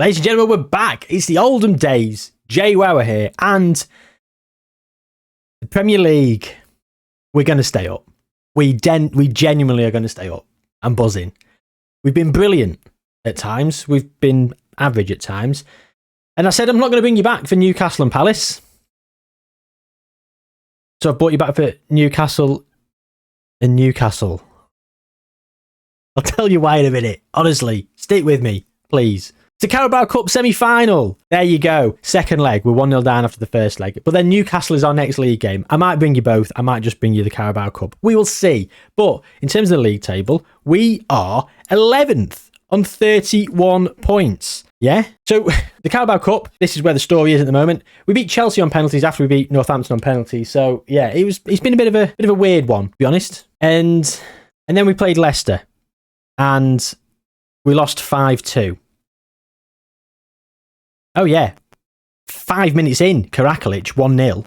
Ladies and gentlemen, we're back. It's the Oldham days. Jayhuahua here, and the Premier League. We're going to stay up. We genuinely are going to stay up. I'm buzzing. We've been brilliant at times. We've been average at times. And I said I'm not going to bring you back for Newcastle and Palace. So I've brought you back for Newcastle and Newcastle. I'll tell you why in a minute. Honestly, stick with me, please. It's the Carabao Cup semi-final. There you go. Second leg. We're 1-0 down after the first leg. But then Newcastle is our next league game. I might bring you both. I might just bring you the Carabao Cup. We will see. But in terms of the league table, we are 11th on 31 points. Yeah? So the Carabao Cup, this is where the story is at the moment. We beat Chelsea on penalties after we beat Northampton on penalties. So yeah, it's been a bit of a weird one, to be honest. And then we played Leicester. And we lost 5-2. Oh, yeah. 5 minutes in, Karakalic, 1-0.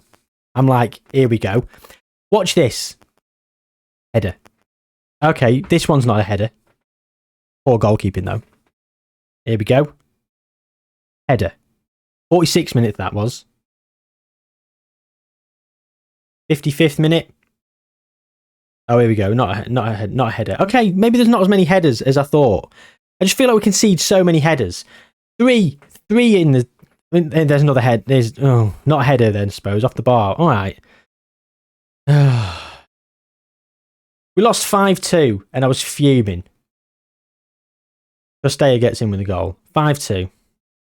I'm like, here we go. Watch this. Header. Okay, this one's not a header. Poor goalkeeping, though. Here we go. Header. 46th minute that was. 55th minute. Oh, here we go. Not a header. Okay, maybe there's not as many headers as I thought. I just feel like we concede so many headers. Three in the... There's another head. There's... Oh, not a header then, I suppose. Off the bar. All right. We lost 5-2, and I was fuming. Costella gets in with a goal. 5-2.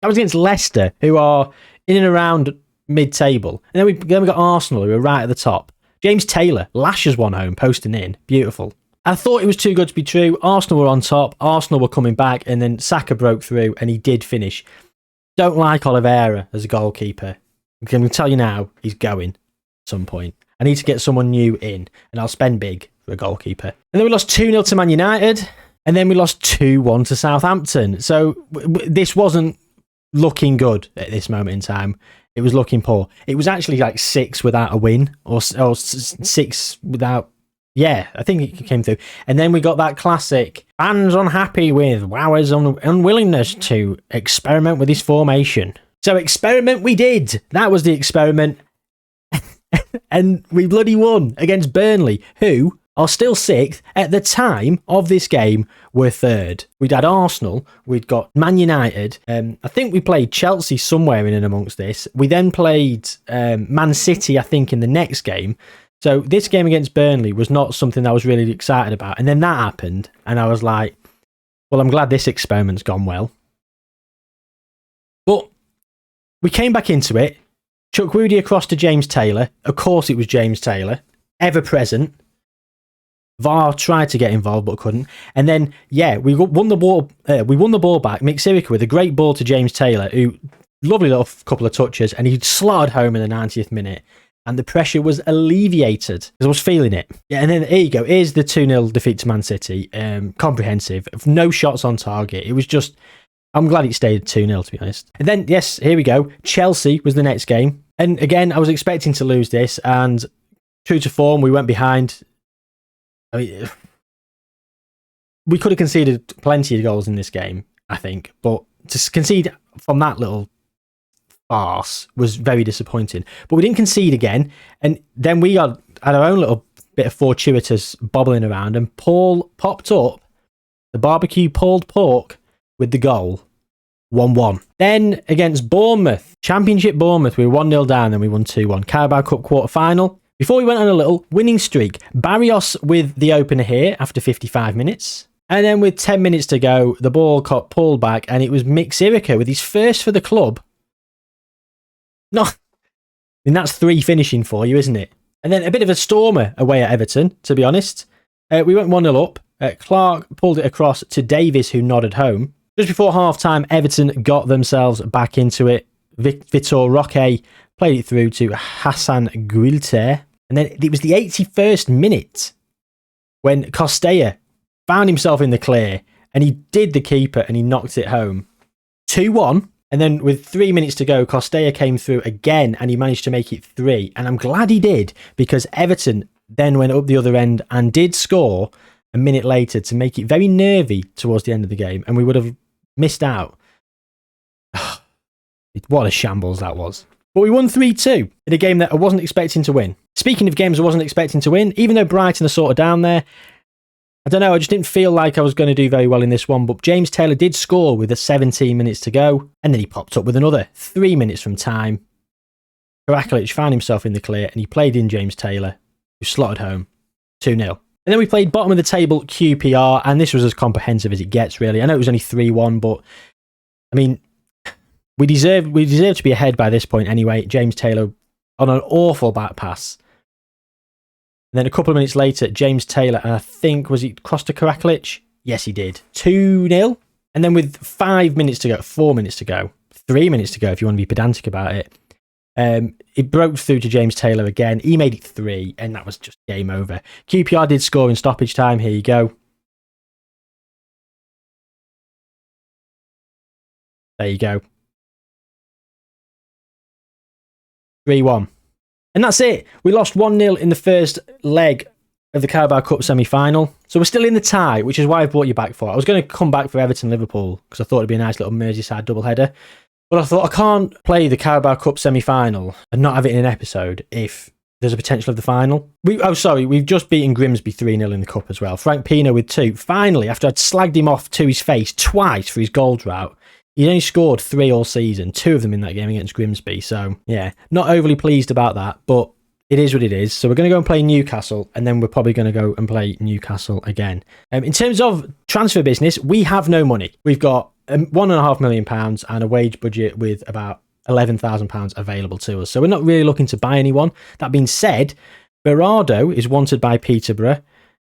That was against Leicester, who are in and around mid-table. And then we got Arsenal, who are right at the top. James Taylor lashes one home, posting in. Beautiful. I thought it was too good to be true. Arsenal were on top. Arsenal were coming back, and then Saka broke through, and he did finish. Don't like Oliveira as a goalkeeper. I'm going to tell you now, he's going at some point. I need to get someone new in, and I'll spend big for a goalkeeper. And then we lost 2-0 to Man United, and then we lost 2-1 to Southampton. So this wasn't looking good at this moment in time. It was looking poor. It was actually like 6 without a win, or 6 without... Yeah, I think it came through. And then we got that classic, fans unhappy with Wowers' unwillingness to experiment with his formation. So experiment we did. That was the experiment. And we bloody won against Burnley, who are still 6th. At the time of this game, we're 3rd. We'd had Arsenal. We'd got Man United. I think we played Chelsea somewhere in and amongst this. We then played Man City, I think, in the next game. So this game against Burnley was not something I was really excited about. And then that happened, and I was like, well, I'm glad this experiment's gone well. But we came back into it. Chuck Woody across to James Taylor. Of course it was James Taylor. Ever present. VAR tried to get involved but couldn't. And then, yeah, we won the ball back. Mick Sirica with a great ball to James Taylor, who, lovely little couple of touches, and he slotted home in the 90th minute. And the pressure was alleviated because I was feeling it. Yeah, and then here you go. Here's the 2-0 defeat to Man City. Comprehensive. No shots on target. It was just... I'm glad it stayed 2-0, to be honest. And then, yes, here we go. Chelsea was the next game. And again, I was expecting to lose this. And true to form, we went behind. I mean, we could have conceded plenty of goals in this game, I think. But to concede from that little farce was very disappointing. But we didn't concede again, and then we had our own little bit of fortuitous bobbling around, and Paul popped up the barbecue pulled pork with the goal. 1-1. Then against Bournemouth, Championship Bournemouth, we were 1-0 down, then we won 2-1. Carabao Cup quarter-final. Before we went on a little winning streak, Barrios with the opener here after 55 minutes. And then with 10 minutes to go, the ball got pulled back, and it was Mick Sirica with his first for the club. No, I mean, that's 3 finishing for you, isn't it? And then a bit of a stormer away at Everton, to be honest. We went 1-0 up. Clark pulled it across to Davis, who nodded home. Just before half-time, Everton got themselves back into it. Vitor Roque played it through to Hassan Guilter. And then it was the 81st minute when Costella found himself in the clear, and he did the keeper, and he knocked it home. 2-1. And then with 3 minutes to go, Costella came through again, and he managed to make it 3. And I'm glad he did, because Everton then went up the other end and did score a minute later to make it very nervy towards the end of the game, and we would have missed out. What a shambles that was. But we won 3-2 in a game that I wasn't expecting to win. Speaking of games I wasn't expecting to win, even though Brighton are sort of down there, I don't know, I just didn't feel like I was going to do very well in this one, but James Taylor did score with 17 minutes to go, and then he popped up with another 3 minutes from time. Karakalic found himself in the clear, and he played in James Taylor, who slotted home 2-0. And then we played bottom of the table QPR, and this was as comprehensive as it gets, really. I know it was only 3-1, but, I mean, we deserve to be ahead by this point anyway. James Taylor on an awful back pass. And then a couple of minutes later, James Taylor, and I think, was he crossed to Karakalic? Yes, he did. 2-0. And then with 5 minutes to go, 4 minutes to go, 3 minutes to go, if you want to be pedantic about it, it broke through to James Taylor again. He made it 3, and that was just game over. QPR did score in stoppage time. Here you go. There you go. 3-1. And that's it. We lost 1-0 in the first leg of the Carabao Cup semi-final. So we're still in the tie, which is why I brought you back for. I was going to come back for Everton-Liverpool because I thought it'd be a nice little Merseyside doubleheader. But I thought I can't play the Carabao Cup semi-final and not have it in an episode if there's a potential of the final. We've just beaten Grimsby 3-0 in the Cup as well. Frank Pino with 2. Finally, after I'd slagged him off to his face twice for his goal drought, he only scored 3 all season, 2 of them in that game against Grimsby. So, yeah, not overly pleased about that, but it is what it is. So we're going to go and play Newcastle, and then we're probably going to go and play Newcastle again. In terms of transfer business, we have no money. We've got £1.5 million and a wage budget with about £11,000 available to us. So we're not really looking to buy anyone. That being said, Berardo is wanted by Peterborough.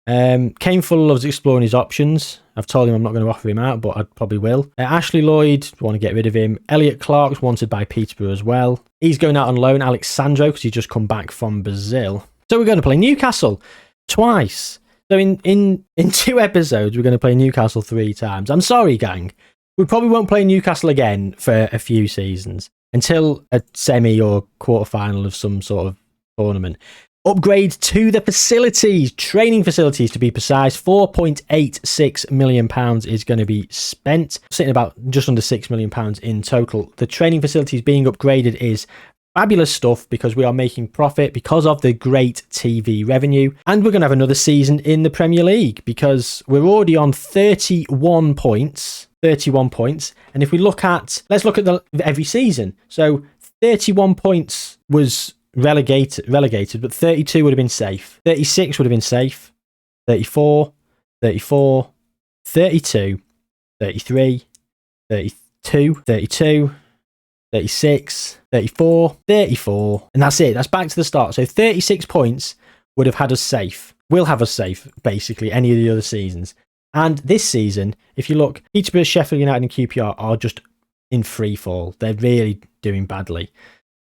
Kane Fuller loves exploring his options. I've told him I'm not going to offer him out, but I probably will. Ashley Lloyd, want to get rid of him. Elliot Clark's wanted by Peterborough as well. He's going out on loan. Alexandro, because he's just come back from Brazil. So we're going to play Newcastle twice. So in 2 episodes, we're going to play Newcastle 3 times. I'm sorry, gang. We probably won't play Newcastle again for a few seasons until a semi or quarter-final of some sort of tournament. Upgrade to the facilities, training facilities to be precise. £4.86 million is going to be spent, sitting about just under £6 million in total. The training facilities being upgraded is fabulous stuff because we are making profit because of the great TV revenue. And we're going to have another season in the Premier League because we're already on 31 points. 31 points. And if we let's look at every season. So 31 points was relegated, but 32 would have been safe. 36 would have been safe. 34, 34, 32, 33, 32, 32, 36, 34, 34. And that's it. That's back to the start. So 36 points would have had us safe. Will have us safe, basically, any of the other seasons. And this season, if you look, Peterborough, Sheffield United and QPR are just in free fall. They're really doing badly.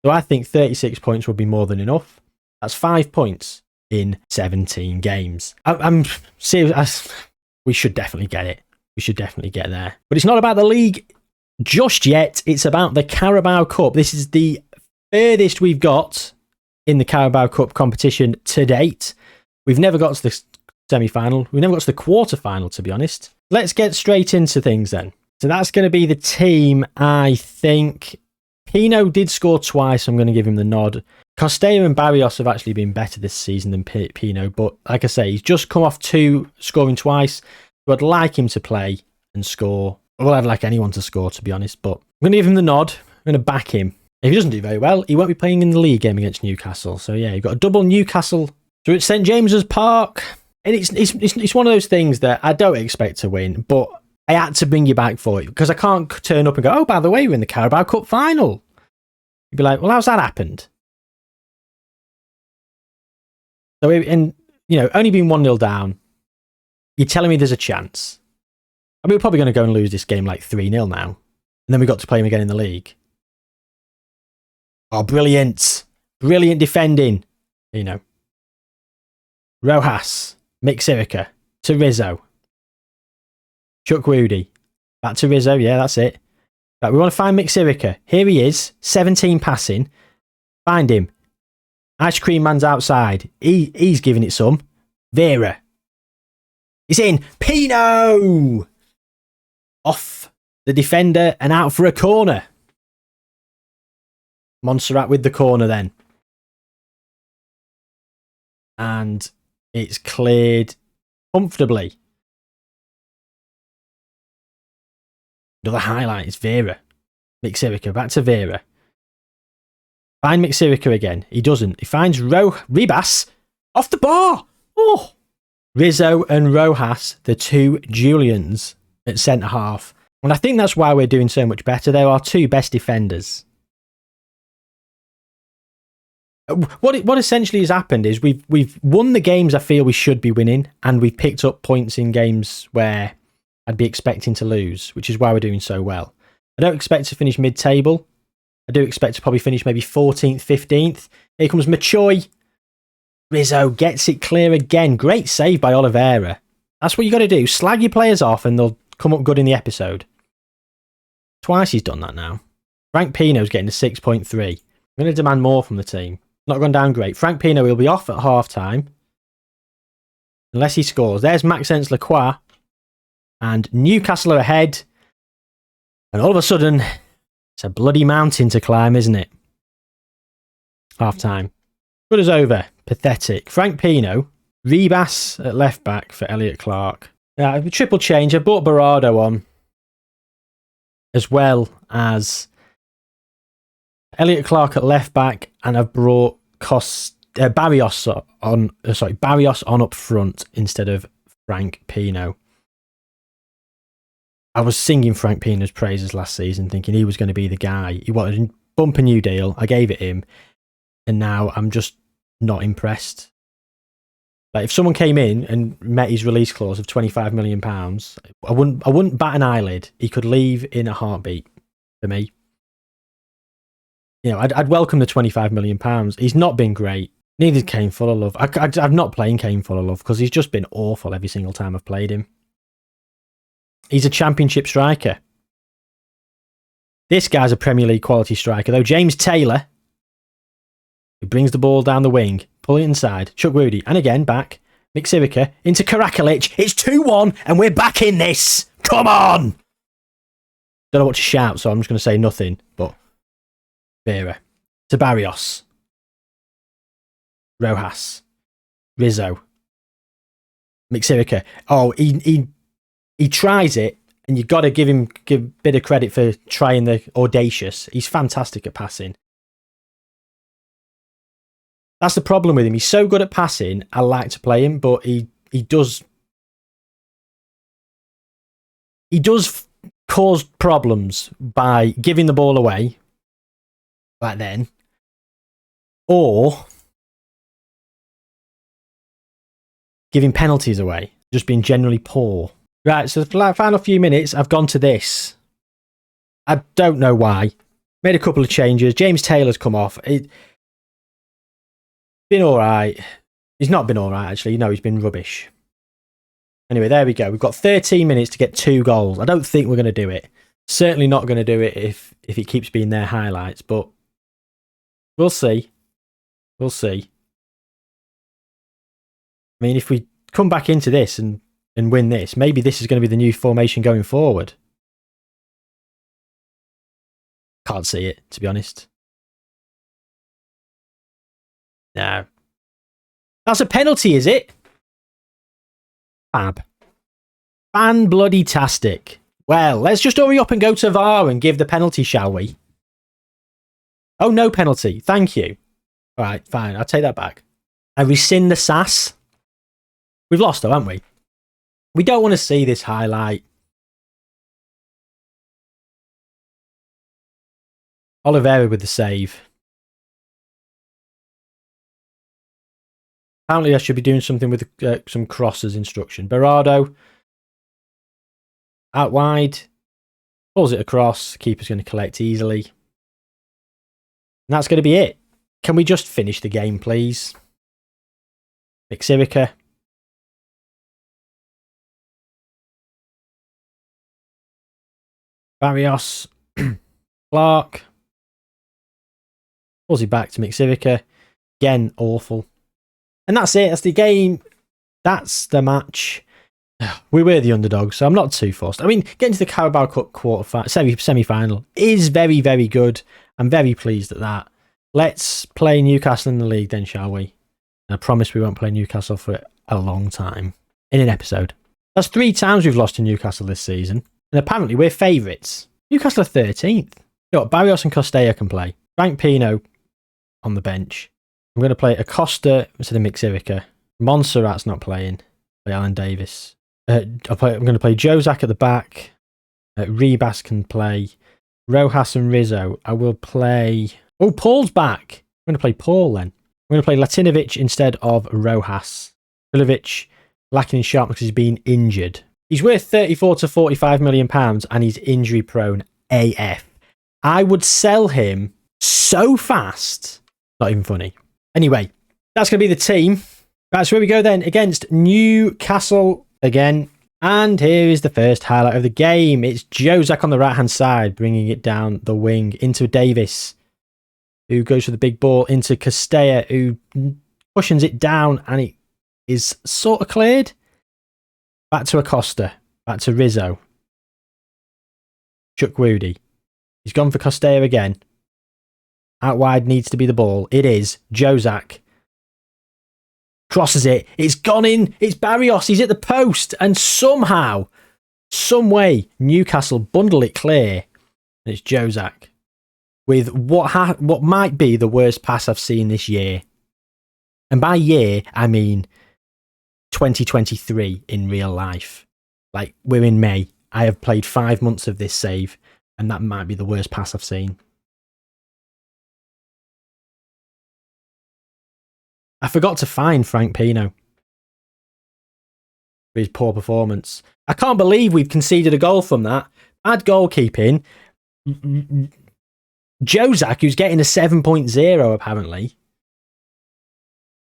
So I think 36 points would be more than enough. That's 5 points in 17 games. I'm serious. We should definitely get it. We should definitely get there. But it's not about the league just yet. It's about the Carabao Cup. This is the furthest we've got in the Carabao Cup competition to date. We've never got to the semi-final. We've never got to the quarter-final, to be honest. Let's get straight into things then. So that's going to be the team, I think. Pino did score twice. I'm going to give him the nod. Costello and Barrios have actually been better this season than Pino, but like I say, he's just come off 2 scoring twice. So I'd like him to play and score. Well, I'd like anyone to score, to be honest, but I'm going to give him the nod. I'm going to back him. If he doesn't do very well, he won't be playing in the league game against Newcastle. So yeah, you've got a double Newcastle. So it's St James's Park. And it's one of those things that I don't expect to win, but I had to bring you back for it because I can't turn up and go, oh, by the way, we're in the Carabao Cup final. You'd be like, well, how's that happened? So, and only being 1-0 down, you're telling me there's a chance. I mean, we're probably going to go and lose this game like 3-0 now. And then we got to play him again in the league. Oh, brilliant. Brilliant defending. Rojas. Mick Sirica to Rizzo. Chuck Woody. Back to Rizzo. Yeah, that's it. Right, we want to find Mick Sirica. Here he is. 17 passing. Find him. Ice Cream Man's outside. He's giving it some. Vera. It's in. Pino! Off the defender and out for a corner. Montserrat with the corner then. And it's cleared comfortably. Another highlight is Vera. Mixirica, back to Vera. Find Mixirica again. He doesn't. He finds Ribas off the bar. Oh! Rizzo and Rojas, the two Julians at centre half. And I think that's why we're doing so much better. They're our two best defenders. What essentially has happened is we've won the games I feel we should be winning, and we've picked up points in games where I'd be expecting to lose, which is why we're doing so well. I don't expect to finish mid-table. I do expect to probably finish maybe 14th, 15th. Here comes Machoy. Rizzo gets it clear again. Great save by Oliveira. That's what you got to do. Slag your players off and they'll come up good in the episode. Twice he's done that now. Frank Pino's getting a 6.3. I'm going to demand more from the team. Not gone down great. Frank Pino will be off at half-time. Unless he scores. There's Maxence Lacroix. And Newcastle are ahead. And all of a sudden, it's a bloody mountain to climb, isn't it? Half-time. Good as over. Pathetic. Frank Pino. Ribas at left-back for Elliot Clark. Yeah, triple change. I brought Berardo on. As well as Elliot Clark at left-back. And I've brought Barrios on up front instead of Frank Pino. I was singing Frank Pino's praises last season, thinking he was going to be the guy. He wanted to bump a new deal. I gave it him. And now I'm just not impressed. Like, if someone came in and met his release clause of £25 million, I wouldn't bat an eyelid. He could leave in a heartbeat for me. You know, I'd welcome the £25 million. He's not been great. Neither Kane Full of Love. I'm not playing Kane Full of Love because he's just been awful every single time I've played him. He's a championship striker. This guy's a Premier League quality striker, though. James Taylor, who brings the ball down the wing, pull it inside. Chuck Woody, and again, back. Mixirica into Karakalic. It's 2-1, and we're back in this. Come on! Don't know what to shout, so I'm just going to say nothing, but Vera. To Barrios. Rojas. Rizzo. Mixirica. Oh, he tries it, and you've got to give a bit of credit for trying the audacious. He's fantastic at passing. That's the problem with him. He's so good at passing. I like to play him, but he does cause problems by giving the ball away, like then, or giving penalties away. Just being generally poor. Right, so the final few minutes, I've gone to this. I don't know why. Made a couple of changes. James Taylor's come off. It's been all right. He's not been all right, actually. No, he's been rubbish. Anyway, there we go. We've got 13 minutes to get 2 goals. I don't think we're going to do it. Certainly not going to do it if it keeps being their highlights, but we'll see. We'll see. I mean, if we come back into this and win this, maybe this is going to be the new formation going forward. Can't see it, to be honest. No. That's a penalty, is it? Fab. Fan-bloody-tastic. Well, let's just hurry up and go to VAR and give the penalty, shall we? Oh, no penalty. Thank you. All right, fine. I'll take that back. I rescind the sass. We've lost, though, haven't we? We don't want to see this highlight. Oliveira with the save. Apparently I should be doing something with some crosses instruction. Berardo. Out wide. Pulls it across. Keeper's going to collect easily. And that's going to be it. Can we just finish the game, please? Mixirica. Barrios. Clark. Pulls it back to Mixirica. Again, awful. And that's it. That's the game. That's the match. We were the underdogs, so I'm not too fussed. I mean, getting to the Carabao Cup semi-final is very, very good. I'm very pleased at that. Let's play Newcastle in the league then, shall we? And I promise we won't play Newcastle for a long time in an episode. That's 3 times we've lost to Newcastle this season. And apparently we're favourites. Newcastle are 13th. You know what, Barrios and Costella can play. Frank Pino on the bench. I'm going to play Acosta instead of Mixirica. Montserrat's not playing. Play Alan Davis. I'm going to play Jozak at the back. Rebas can play. Rojas and Rizzo. I will play... Oh, Paul's back. I'm going to play Paul then. I'm going to play Latinovic instead of Rojas. Milovic lacking in sharpness because he's been injured. He's worth 34 to 45 million pounds and he's injury prone AF. I would sell him so fast. Not even funny. Anyway, that's going to be the team. Right, so here we go then against Newcastle again. And here is the first highlight of the game. It's Jozak on the right-hand side, bringing it down the wing into Davis, who goes for the big ball into Castella, who cushions it down, and it is sort of cleared. Back to Acosta, back to Rizzo. Chukwudi. He's gone for Castella again. Out wide needs to be the ball. It is. Jozak crosses it. It's gone in. It's Barrios. He's at the post. And somehow, some way, Newcastle bundle it clear. And it's Jozak with what might be the worst pass I've seen this year. And by year, I mean 2023 in real life. Like, we're in May. I have played 5 months of this save, and that might be the worst pass I've seen. I forgot to find Frank Pino for his poor performance. I can't believe we've conceded a goal from that. Bad goalkeeping. Jozak, who's getting a 7.0 apparently,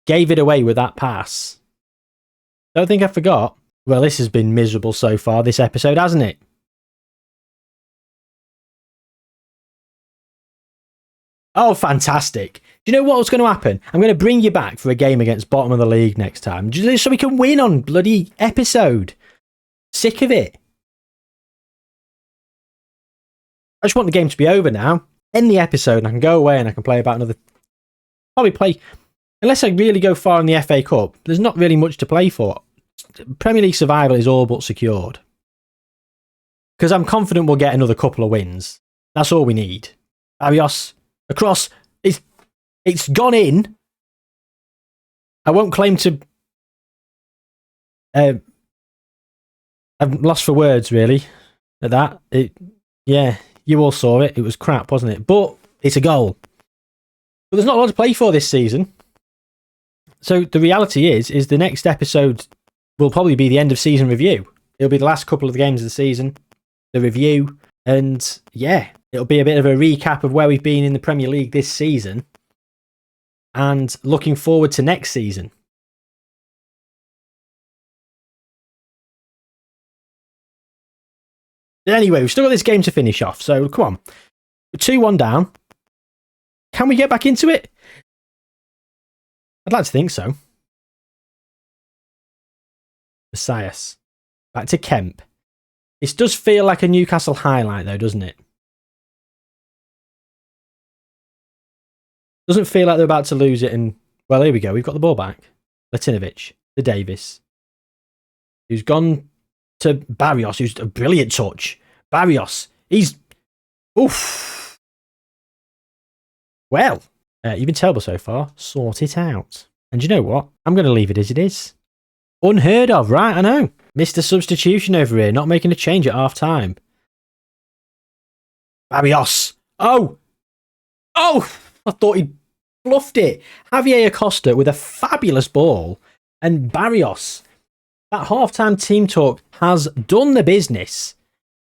gave it away with that pass. Don't think I forgot. Well, this has been miserable so far, this episode, hasn't it? Oh, fantastic. Do you know what's going to happen? I'm going to bring you back for a game against bottom of the league next time, just so we can win on bloody episode. Sick of it. I just want the game to be over now. End the episode and I can go away and I can play about another... Probably play... Unless I really go far in the FA Cup, there's not really much to play for. Premier League survival is all but secured. Because I'm confident we'll get another couple of wins. That's all we need. Barrios, across. It's gone in. I won't claim to... I've lost for words, really, at that. Yeah, you all saw it. It was crap, wasn't it? But it's a goal. But there's not a lot to play for this season. So the reality is the next episode will probably be the end of season review. It'll be the last couple of the games of the season, the review, and yeah, it'll be a bit of a recap of where we've been in the Premier League this season and looking forward to next season. But anyway, we've still got this game to finish off, so come on. We're 2-1 down. Can we get back into it? I'd like to think so. Messias. Back to Kemp. This does feel like a Newcastle highlight though, doesn't it? Doesn't feel like they're about to lose it and... Well, here we go. We've got the ball back. Latinovic. To Davis. Who's gone to Barrios, who's a brilliant touch. Barrios. He's... Oof. Well, you've been terrible so far. Sort it out. And you know what? I'm going to leave it as it is. Unheard of, right? I know. Mr. Substitution over here, not making a change at half time. Barrios. Oh! Oh! I thought he bluffed it. Javier Acosta with a fabulous ball. And Barrios. That half-time team talk has done the business.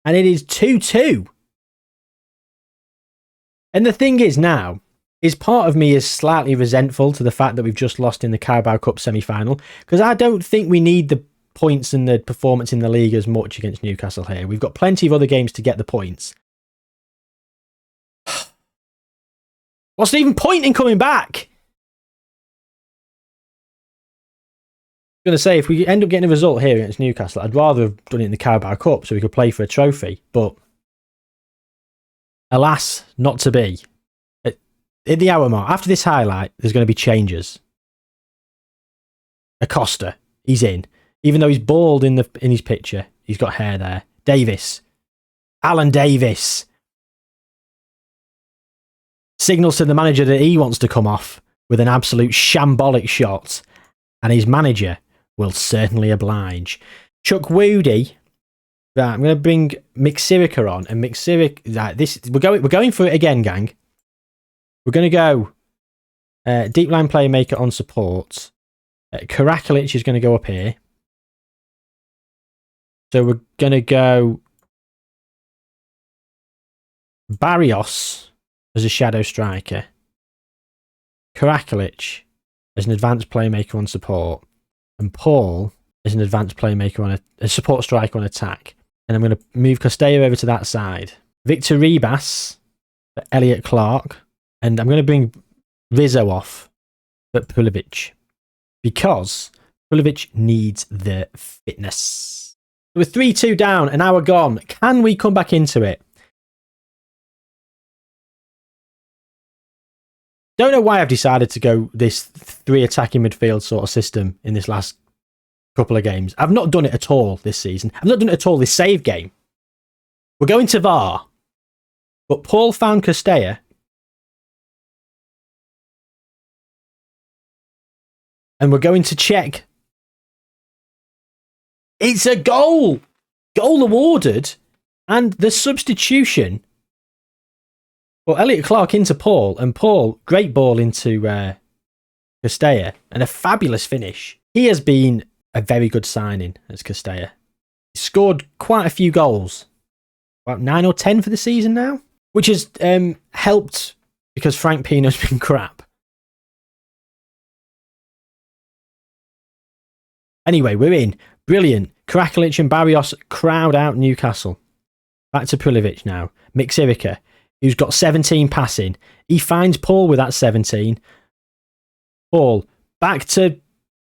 And it is 2-2. And the thing is now, is part of me is slightly resentful to the fact that we've just lost in the Carabao Cup semi-final, because I don't think we need the points and the performance in the league as much against Newcastle here. We've got plenty of other games to get the points. What's the even point in coming back? going to say, if we end up getting a result here against Newcastle, I'd rather have done it in the Carabao Cup so we could play for a trophy. But alas, not to be. At the hour mark, after this highlight, there's going to be changes. Acosta, he's in. Even though he's bald in his picture, he's got hair there. Davis. Alan Davis. Signals to the manager that he wants to come off with an absolute shambolic shot. And his manager will certainly oblige. Chuck Woody. Right, I'm going to bring McSirica on, and McSirica. Right, we're going for it again, gang. We're going to go deep line playmaker on support. Karakalic is going to go up here. So we're going to go Barrios as a shadow striker. Karakalic as an advanced playmaker on support, and Paul as an advanced playmaker on a support striker on attack. And I'm going to move Castella over to that side. Victor Ribas for Elliot Clark, and I'm going to bring Rizzo off for Pulovic because Pulovic needs the fitness. We're 3-2 down, an hour gone. Can we come back into it? Don't know why I've decided to go this 3 attacking midfield sort of system in this last couple of games. I've not done it at all this season. I've not done it at all this save game. We're going to VAR, but Paul found Castella. And we're going to check. It's a goal! Goal awarded, and the substitution. Well, Elliot Clark into Paul, and Paul, great ball into Castella, and a fabulous finish. He has been a very good signing as Castella. He scored quite a few goals, about 9 or 10 for the season now, which has helped because Frank Pino's been crap. Anyway, we're in. Brilliant. Karakalic and Barrios crowd out Newcastle. Back to Pulovic now. Mixirica, who's got 17 passing. He finds Paul with that 17. Paul, back to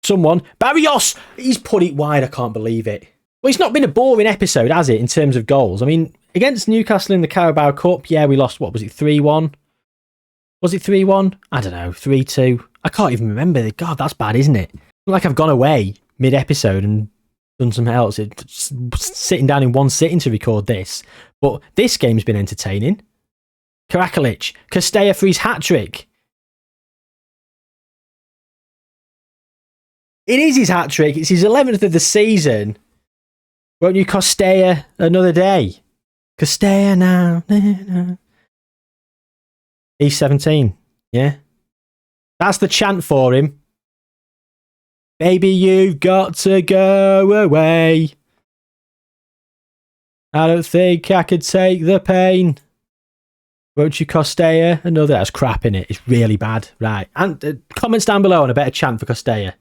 someone. Barrios! He's put it wide, I can't believe it. Well, it's not been a boring episode, has it, in terms of goals? I mean, against Newcastle in the Carabao Cup, yeah, we lost, what was it, 3-1? Was it 3-1? I don't know, 3-2. I can't even remember. God, that's bad, isn't it? Like I've gone away mid-episode and done something else. It's sitting down in one sitting to record this. But this game's been entertaining. Karakalic, Castella for his hat-trick. It is his hat-trick. It's his 11th of the season. Won't you Castella another day? Castella now. He's 17. Yeah. That's the chant for him. Baby, you've got to go away. I don't think I could take the pain. Won't you Castella another? That's crap, innit? It's really bad. Right. And comments down below on a better chant for Castella.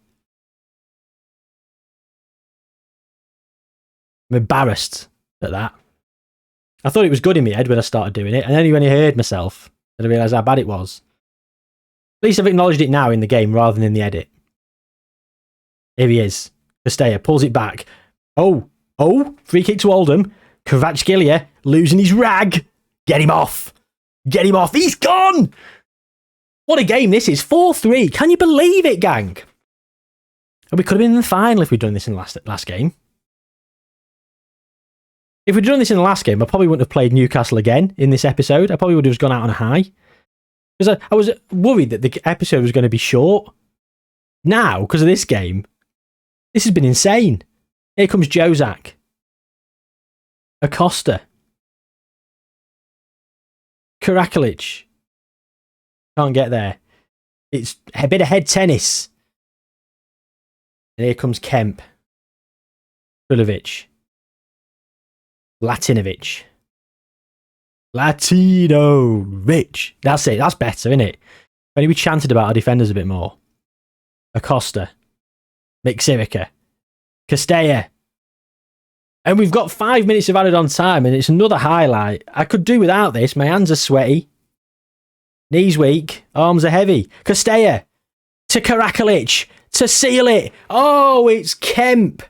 I'm embarrassed at that. I thought it was good in my head when I started doing it, and only when I heard myself did I realise how bad it was. At least I've acknowledged it now in the game rather than in the edit. Here he is. Castella pulls it back. Oh, free kick to Oldham. Kvaratskhelia losing his rag. Get him off. Get him off. He's gone. What a game this is. 4-3. Can you believe it, gang? And we could have been in the final if we'd done this in the last game. If we'd done this in the last game, I probably wouldn't have played Newcastle again in this episode. I probably would have just gone out on a high. Because I was worried that the episode was going to be short. Now, because of this game, this has been insane. Here comes Jozak. Acosta. Karakalic. Can't get there. It's a bit of head tennis. And here comes Kemp. Pulovic. Latinovic. That's it. That's better, isn't it? If only we chanted about our defenders a bit more. Acosta. Mixirica. Castella. And we've got 5 minutes of added on time, and it's another highlight. I could do without this. My hands are sweaty. Knees weak. Arms are heavy. Castella. To Karakalic. to seal it. Oh, it's Kemp.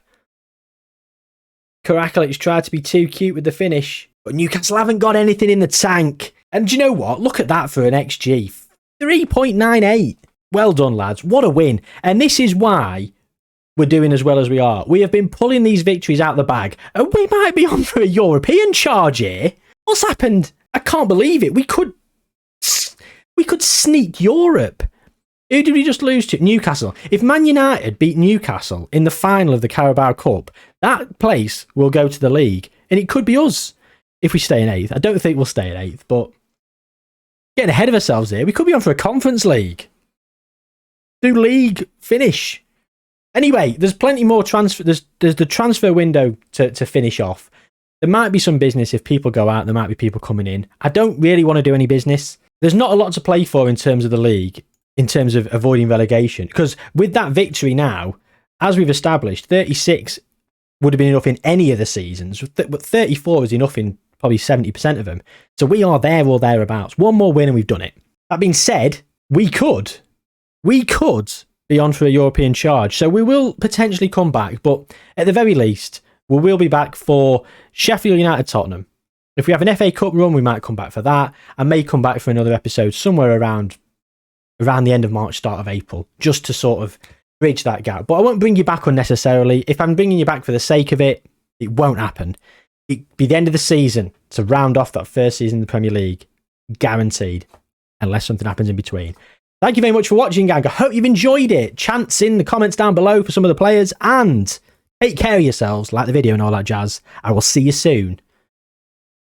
Karakalic tried to be too cute with the finish, but Newcastle haven't got anything in the tank. And do you know what? Look at that for an XG. 3.98. Well done, lads. What a win. And this is why we're doing as well as we are. We have been pulling these victories out the bag, and we might be on for a European charge here. What's happened? I can't believe it. We could sneak Europe. Who did we just lose to? Newcastle. If Man United beat Newcastle in the final of the Carabao Cup, that place will go to the league, and it could be us if we stay in 8th. I don't think we'll stay in 8th, but getting ahead of ourselves here. We could be on for a Conference League. Do league finish. Anyway, there's plenty more transfer. There's the transfer window to finish off. There might be some business if people go out. There might be people coming in. I don't really want to do any business. There's not a lot to play for in terms of the league, in terms of avoiding relegation. Because with that victory now, as we've established, 36 would have been enough in any of the seasons. But 34 is enough in probably 70% of them. So we are there or thereabouts. One more win and we've done it. That being said, we could be on for a European charge. So we will potentially come back. But at the very least, we will be back for Sheffield United Tottenham. If we have an FA Cup run, we might come back for that. I may come back for another episode somewhere around the end of March, start of April, just to sort of bridge that gap. But I won't bring you back unnecessarily. If I'm bringing you back for the sake of it, it won't happen. It'll be the end of the season to round off that first season in the Premier League. Guaranteed. Unless something happens in between. Thank you very much for watching, gang. I hope you've enjoyed it. Chants in the comments down below for some of the players. And take care of yourselves, like the video and all that jazz. I will see you soon.